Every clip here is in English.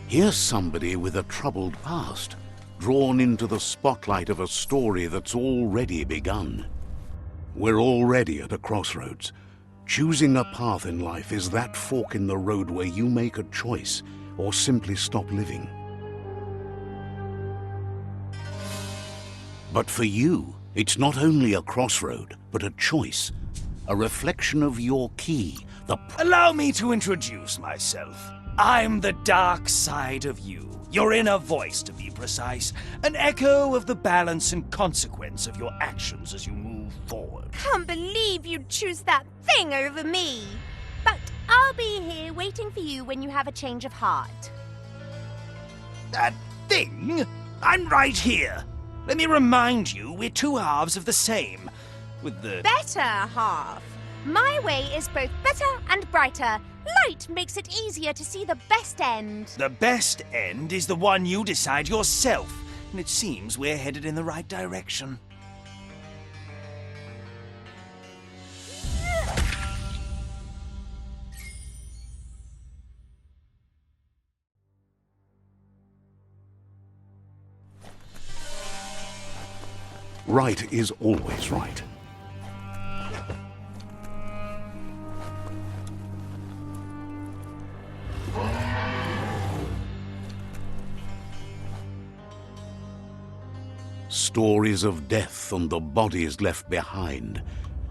Here's somebody with a troubled past, drawn into the spotlight of a story that's already begun. We're already at a crossroads. Choosing a path in life is that fork in the road where you make a choice or simply stop living. But for you, it's not only a crossroad, but a choice, a reflection of your key, Allow me to introduce myself. I'm the dark side of you. Your inner voice, to be precise. An echo of the balance and consequence of your actions as you move forward. Can't believe you'd choose that thing over me. But I'll be here waiting for you when you have a change of heart. That thing? I'm right here. Let me remind you, we're two halves of the same. With the Better half. My way is both better and brighter. Light makes it easier to see the best end. The best end is the one you decide yourself. And it seems we're headed in the right direction. right is always right. Stories of death and the bodies left behind,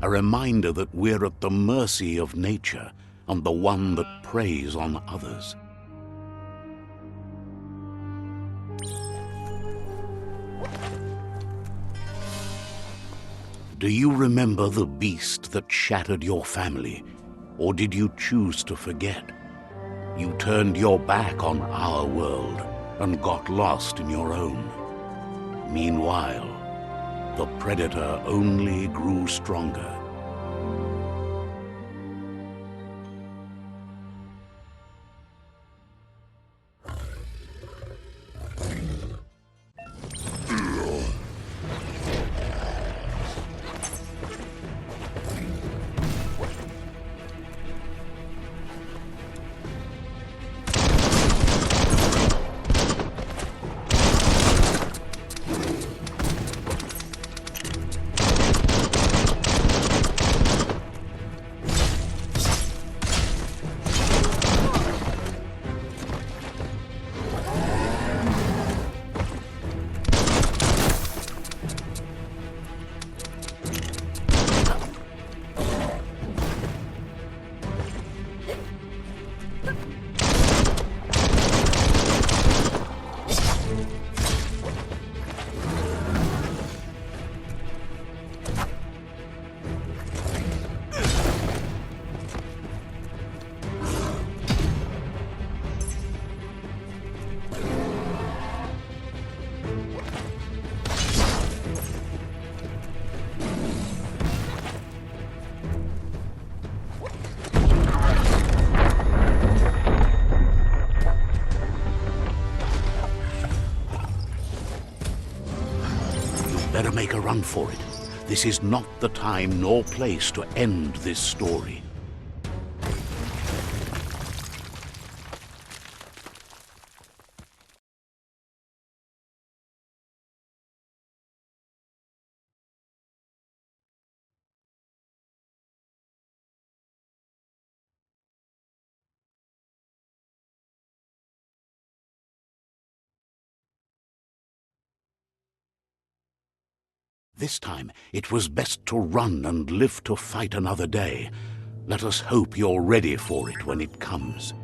a reminder that we're at the mercy of nature and the one that preys on others. Do you remember the beast that shattered your family, or did you choose to forget? You turned your back on our world and got lost in your own. Meanwhile, the predator only grew stronger. Better make a run for it. This is not the time nor place to end this story. This time, it was best to run and live to fight another day. Let us hope you're ready for it when it comes.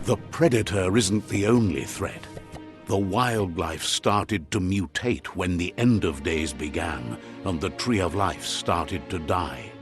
The predator isn't the only threat. The wildlife started to mutate when the end of days began, and the tree of life started to die.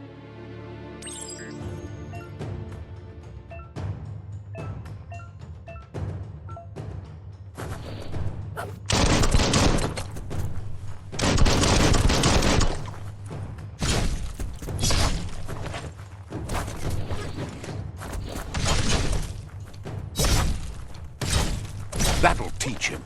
That'll teach him.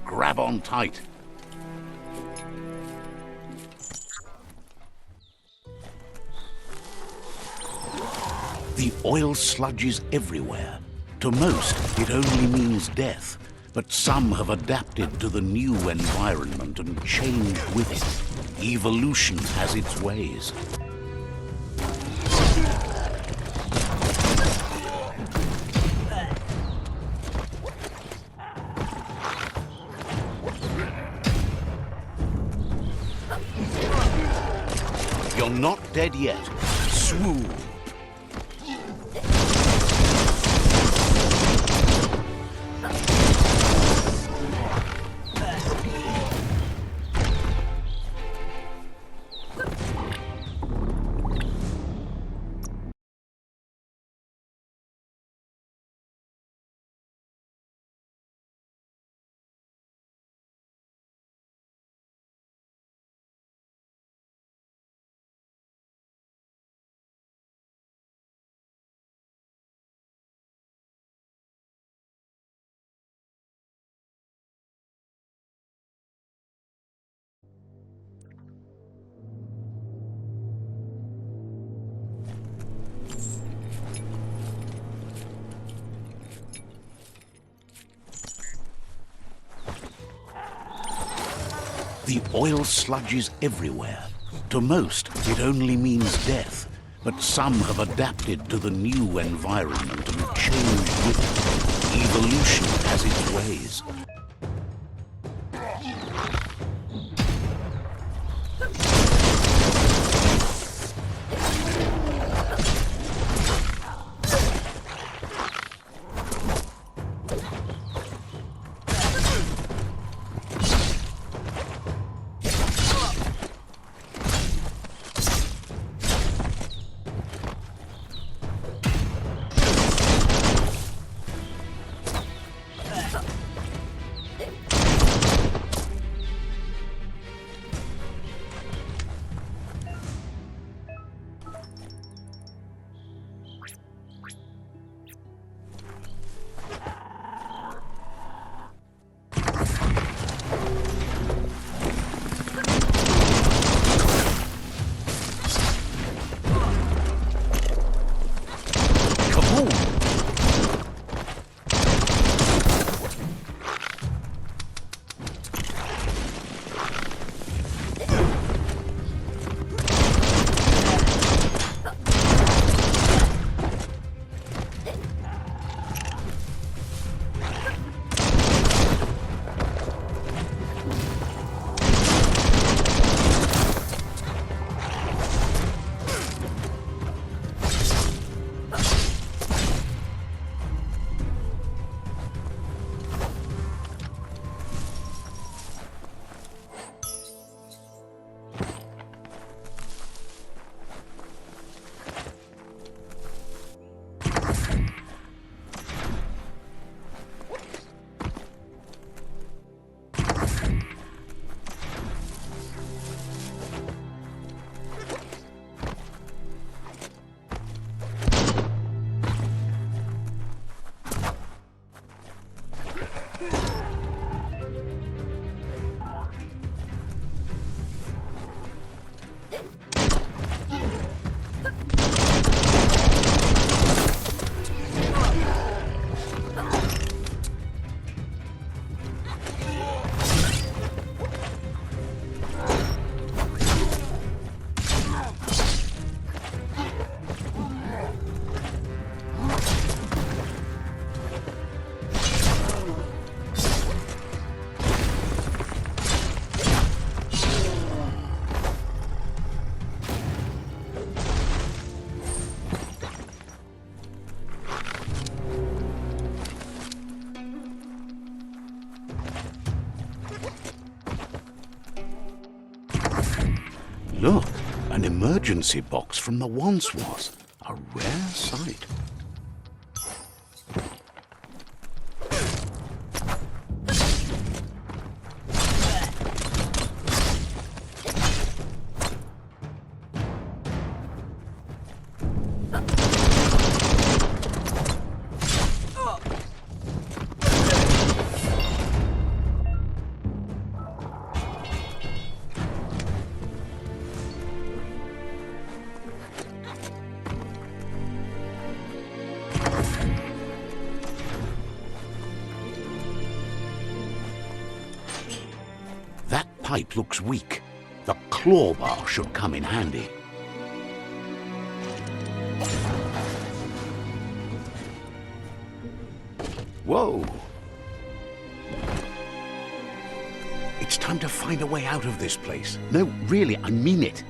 Grab on tight. The oil sludges everywhere. To most, it only means death, but some have adapted to the new environment and changed with it. Evolution has its ways. You're not dead yet. Swoon. The oil sludges everywhere. To most, it only means death, but some have adapted to the new environment and changed with it. Evolution has its ways. Look, an emergency box from the once was. A rare sight. That pipe looks weak. The claw bar should come in handy. Whoa! It's time to find a way out of this place. No, really, I mean it.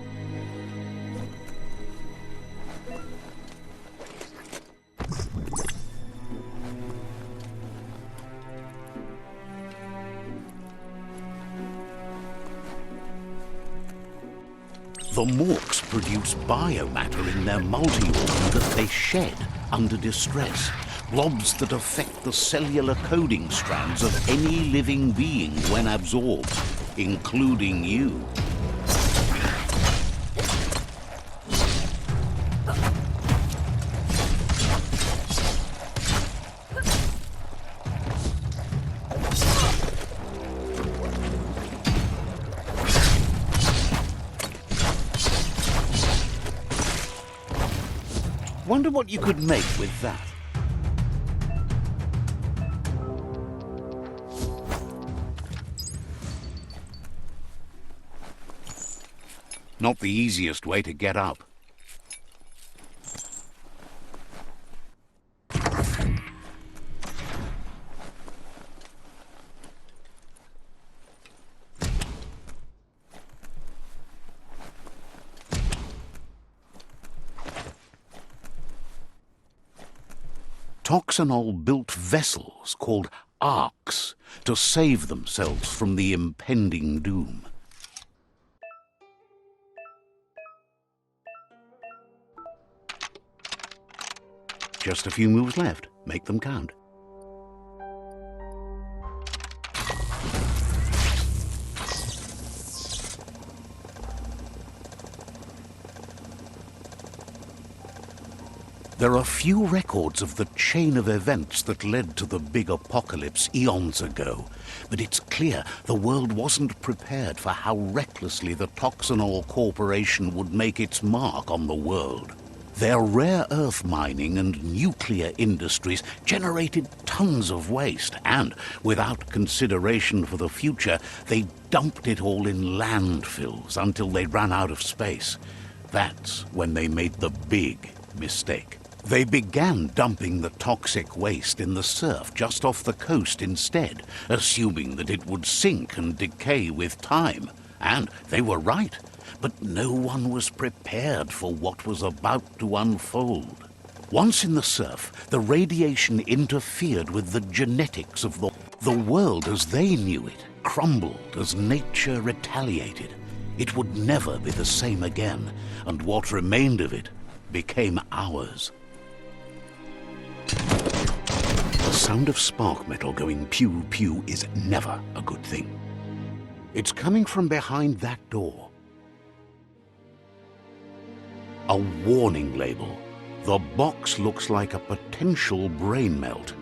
The Morks produce biomatter in their multi-organ that they shed under distress. Blobs that affect the cellular coding strands of any living being when absorbed, including you. Wonder what you could make with that. Not the easiest way to get up. Toxanol built vessels called arks to save themselves from the impending doom. Just a few moves left. Make them count. There are few records of the chain of events that led to the big apocalypse eons ago, but it's clear the world wasn't prepared for how recklessly the Toxanol Corporation would make its mark on the world. Their rare earth mining and nuclear industries generated tons of waste, and, without consideration for the future, they dumped it all in landfills until they ran out of space. That's when they made the big mistake. They began dumping the toxic waste in the surf just off the coast instead, assuming that it would sink and decay with time. And they were right. But no one was prepared for what was about to unfold. Once in the surf, the radiation interfered with the genetics of the world as they knew it, crumbled as nature retaliated. It would never be the same again, and what remained of it became ours. The sound of spark metal going pew-pew is never a good thing. It's coming from behind that door. A warning label. The box looks like a potential brain melt.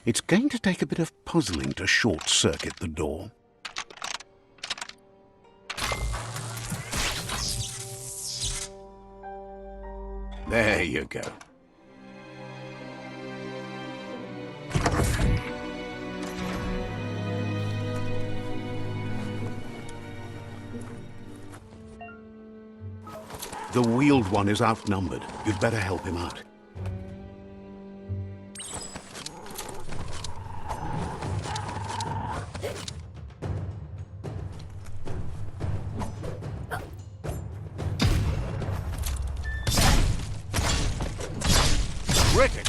It's going to take a bit of puzzling to short-circuit the door. There you go. The wheeled one is outnumbered. You'd better help him out. Cricket!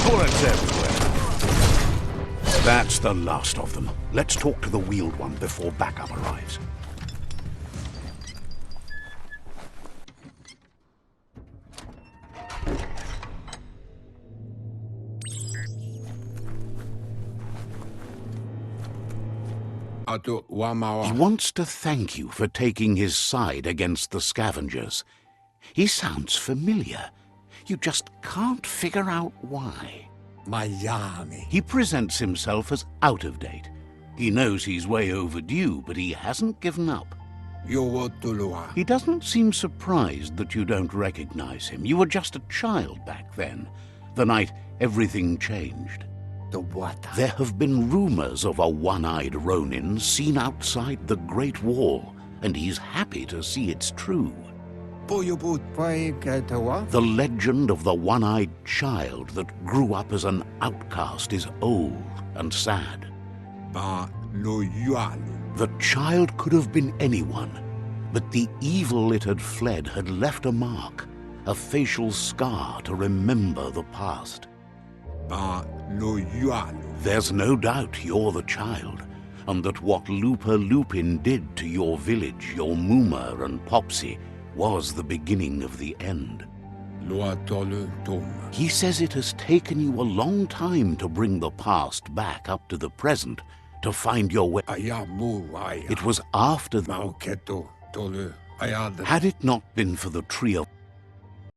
Bullets everywhere. That's the last of them. Let's talk to the wheeled one before backup arrives. He wants to thank you for taking his side against the scavengers. He sounds familiar. You just can't figure out why. Miami. He presents himself as out of date. He knows he's way overdue, but he hasn't given up. He doesn't seem surprised that you don't recognize him. You were just a child back then, the night everything changed. There have been rumors of a one-eyed Ronin seen outside the Great Wall, and he's happy to see it's true. The legend of the one-eyed child that grew up as an outcast is old and sad. The child could have been anyone, but the evil it had fled had left a mark, a facial scar to remember the past. There's no doubt you're the child, and that what Looper Lupin did to your village, your Muma and Popsy, was the beginning of the end. He says it has taken you a long time to bring the past back up to the present, to find your way. It was after Had it not been for the tree of